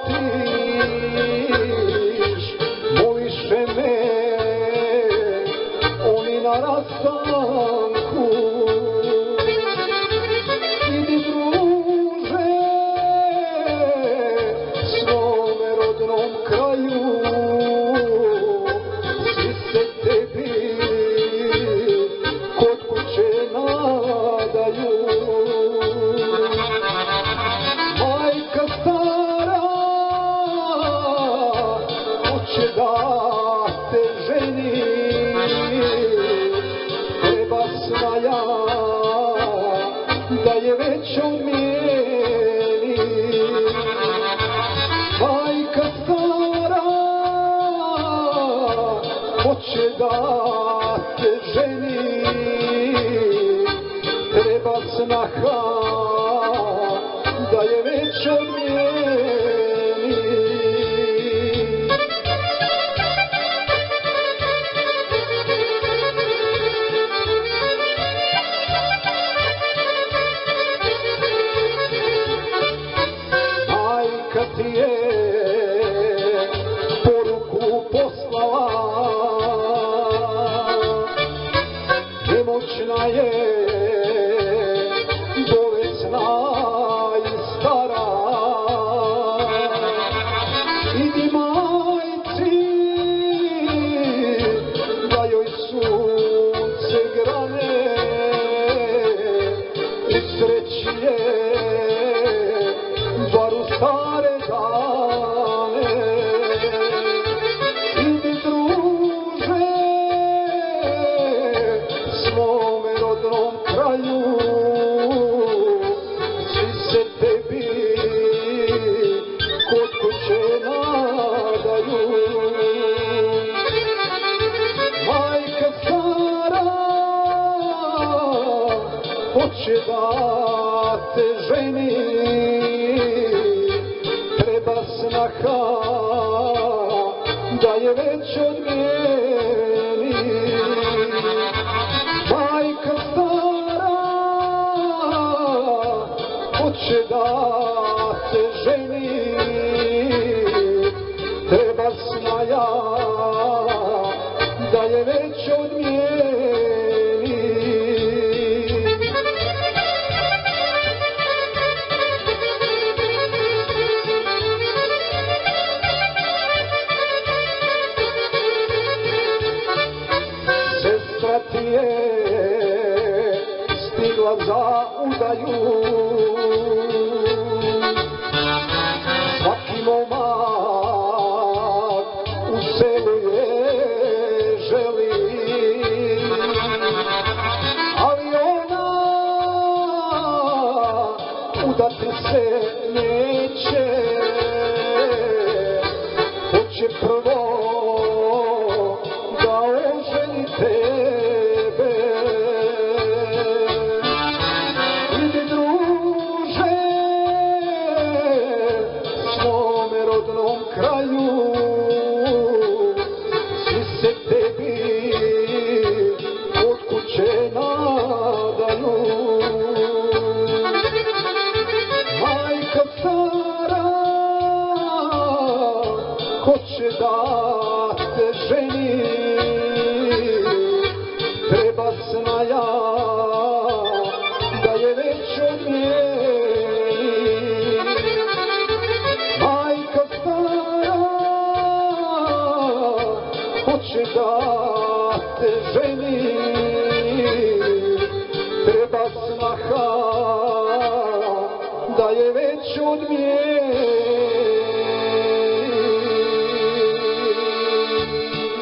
vratiš, moliše me oni na rastanku. Idi druže svome rodnom kraju, svi se tebi kod kuće nadaju. Majka stara hoće da te ženi, treba snaja da je već omijeni. Majka stara hoće da te ženi, treba snaha da je već omijeni. Majka ti je poruku poslala, nemoćna je, bolesna i stara. Idi majci da joj sunce grane, usreći je bar u stare dane. Idi druže svome rodnom kraju, svi se tebi kod kuće nadaju. Majka stara hoće da te ženi, treba snaha da je već odmijeni. Majka stara hoće da te ženi, treba snaja da je već odmijeni. Sestra ti je stigla za udaju, svaki momak u selu je želi, ali ona udati se neće, hoće prvo da oženi tebe. Idi druže svome rodnom kraju, svi se tebi od kuće nadaju. Majka stara hoće da te ženi, treba snaja da je već odmijeni. Majka stara hoće da te ženi,